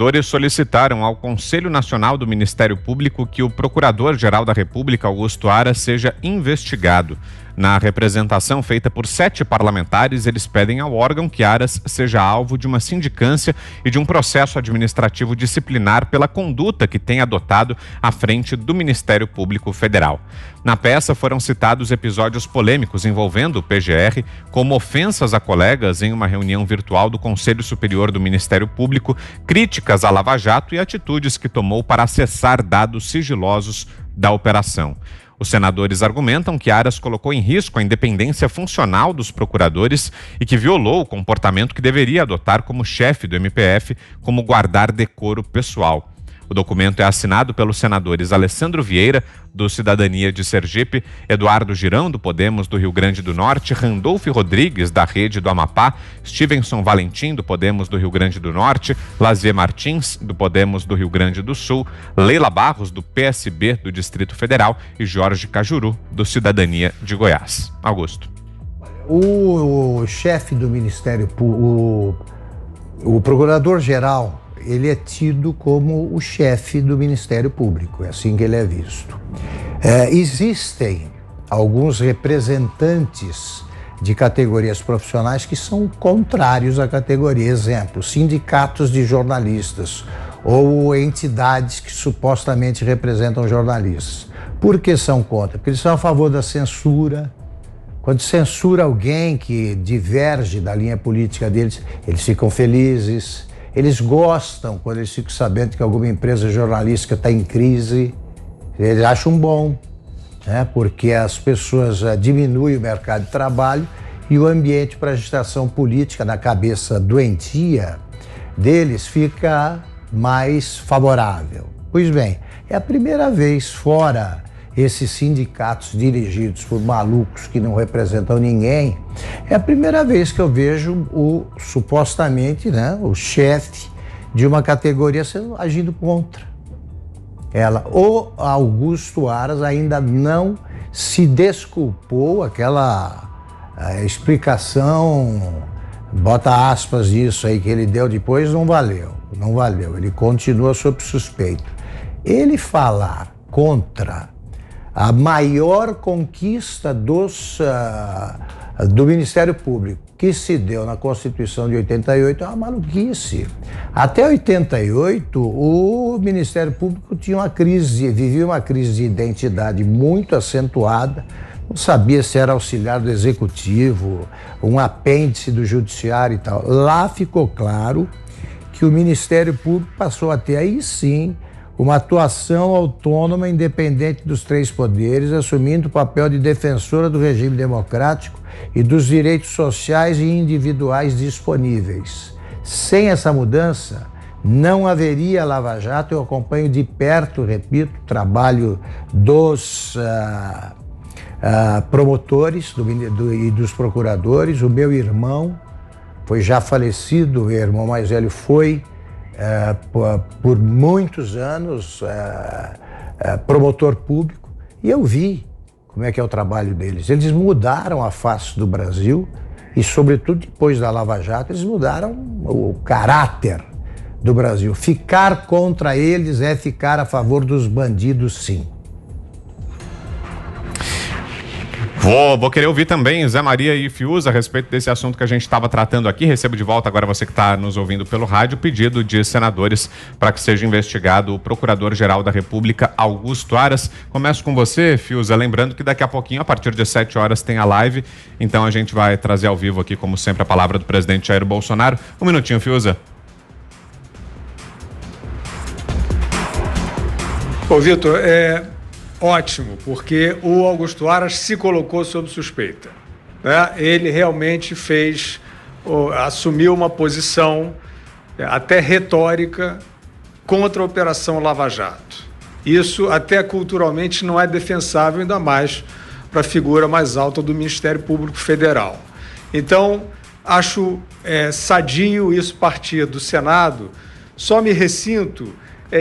Senadores solicitaram ao Conselho Nacional do Ministério Público que o Procurador-Geral da República, Augusto Aras, seja investigado. Na representação feita por 7 parlamentares, eles pedem ao órgão que Aras seja alvo de uma sindicância e de um processo administrativo disciplinar pela conduta que tem adotado à frente do Ministério Público Federal. Na peça foram citados episódios polêmicos envolvendo o PGR, como ofensas a colegas em uma reunião virtual do Conselho Superior do Ministério Público, críticas à Lava Jato e atitudes que tomou para acessar dados sigilosos da operação. Os senadores argumentam que Aras colocou em risco a independência funcional dos procuradores e que violou o comportamento que deveria adotar como chefe do MPF, como guardar decoro pessoal. O documento é assinado pelos senadores Alessandro Vieira, do Cidadania de Sergipe, Eduardo Girão, do Podemos do Rio Grande do Norte, Randolfo Rodrigues, da Rede do Amapá, Stevenson Valentim, do Podemos do Rio Grande do Norte, Lazier Martins, do Podemos do Rio Grande do Sul, Leila Barros, do PSB do Distrito Federal e Jorge Cajuru, do Cidadania de Goiás. Augusto. O chefe do Ministério Público, o Procurador-Geral, ele é tido como o chefe do Ministério Público, é assim que ele é visto. Existem alguns representantes de categorias profissionais que são contrários à categoria, exemplo, sindicatos de jornalistas ou entidades que supostamente representam jornalistas. Por que são contra? Porque eles são a favor da censura. Quando censura alguém que diverge da linha política deles, eles ficam felizes. Eles gostam quando eles ficam sabendo que alguma empresa jornalística está em crise. Eles acham bom, né? Porque as pessoas diminuem o mercado de trabalho e o ambiente para agitação política na cabeça doentia deles fica mais favorável. Pois bem, é a primeira vez, fora esses sindicatos dirigidos por malucos que não representam ninguém, é a primeira vez que eu vejo supostamente, né, o chefe de uma categoria agindo contra ela. O Augusto Aras ainda não se desculpou, aquela explicação, bota aspas disso aí que ele deu depois, não valeu, ele continua sob suspeito. Ele falar contra a maior conquista do Ministério Público que se deu na Constituição de 88 é uma maluquice. Até 88, o Ministério Público vivia uma crise de identidade muito acentuada, não sabia se era auxiliar do Executivo, um apêndice do Judiciário e tal. Lá ficou claro que o Ministério Público passou a ter, aí sim, uma atuação autônoma, independente dos 3 poderes, assumindo o papel de defensora do regime democrático e dos direitos sociais e individuais disponíveis. Sem essa mudança, não haveria Lava Jato. Eu acompanho de perto, repito, o trabalho dos promotores e dos procuradores. O meu irmão foi já falecido, o meu irmão mais velho foi por muitos anos promotor público, e eu vi como é que é o trabalho deles. Eles mudaram a face do Brasil e, sobretudo, depois da Lava Jato, eles mudaram o caráter do Brasil. Ficar contra eles é ficar a favor dos bandidos, sim. Vou querer ouvir também Zé Maria e Fiuza a respeito desse assunto que a gente estava tratando aqui. Recebo de volta agora, você que está nos ouvindo pelo rádio, pedido de senadores para que seja investigado o Procurador-Geral da República, Augusto Aras. Começo com você, Fiuza, lembrando que daqui a pouquinho, a partir de 7 horas, tem a live, então a gente vai trazer ao vivo aqui, como sempre, a palavra do presidente Jair Bolsonaro. Um minutinho, Fiuza. Ô, Vitor, ótimo, porque o Augusto Aras se colocou sob suspeita, né? Ele realmente assumiu uma posição até retórica contra a Operação Lava Jato. Isso até culturalmente não é defensável, ainda mais para a figura mais alta do Ministério Público Federal. Então, acho sadio isso partir do Senado. Só me ressinto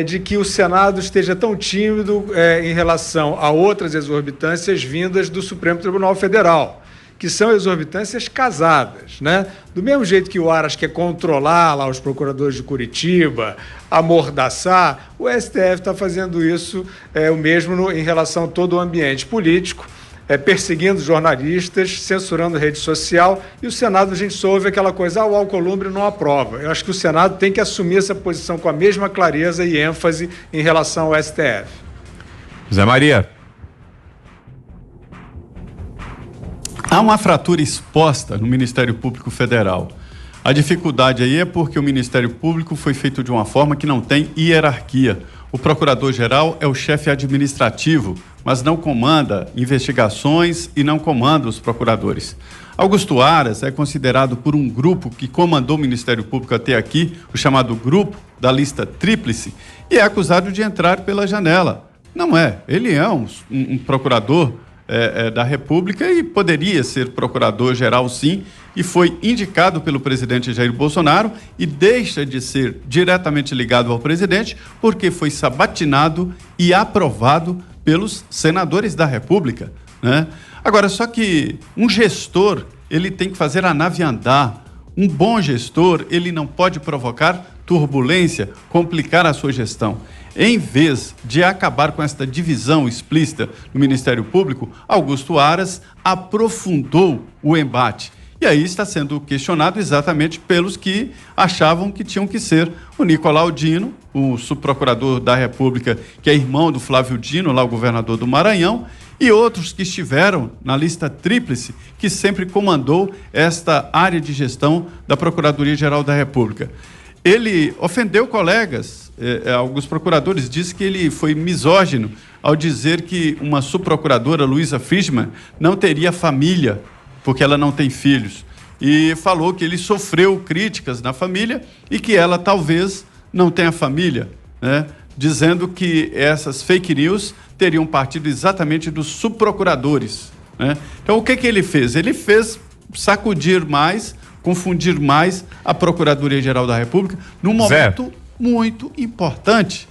de que o Senado esteja tão tímido em relação a outras exorbitâncias vindas do Supremo Tribunal Federal, que são exorbitâncias casadas, né? Do mesmo jeito que o Aras quer controlar lá os procuradores de Curitiba, amordaçar, o STF está fazendo isso o mesmo em relação a todo o ambiente político, perseguindo jornalistas, censurando rede social, e o Senado, a gente só ouve aquela coisa, o Alcolumbre não aprova. Eu acho que o Senado tem que assumir essa posição com a mesma clareza e ênfase em relação ao STF. Zé Maria. Há uma fratura exposta no Ministério Público Federal. A dificuldade aí é porque o Ministério Público foi feito de uma forma que não tem hierarquia. O procurador-geral é o chefe administrativo, mas não comanda investigações e não comanda os procuradores. Augusto Aras é considerado por um grupo que comandou o Ministério Público até aqui, o chamado Grupo da Lista Tríplice, e é acusado de entrar pela janela. Não é, ele é um procurador da República e poderia ser procurador-geral, sim, e foi indicado pelo presidente Jair Bolsonaro e deixa de ser diretamente ligado ao presidente porque foi sabatinado e aprovado pelos senadores da República, né? Agora, só que um gestor, ele tem que fazer a nave andar. Um bom gestor, ele não pode provocar turbulência, complicar a sua gestão. Em vez de acabar com esta divisão explícita no Ministério Público, Augusto Aras aprofundou o embate. E aí está sendo questionado exatamente pelos que achavam que tinham que ser o Nicolau Dino, o subprocurador da República, que é irmão do Flávio Dino, lá o governador do Maranhão, e outros que estiveram na lista tríplice, que sempre comandou esta área de gestão da Procuradoria-Geral da República. Ele ofendeu colegas, alguns procuradores, disse que ele foi misógino ao dizer que uma subprocuradora, Luísa Frischmann, não teria família, porque ela não tem filhos. E falou que ele sofreu críticas na família e que ela talvez não tenha família, né? Dizendo que essas fake news teriam partido exatamente dos subprocuradores, né? Então, o que ele fez? Ele fez sacudir mais, confundir mais a Procuradoria-Geral da República num momento muito importante.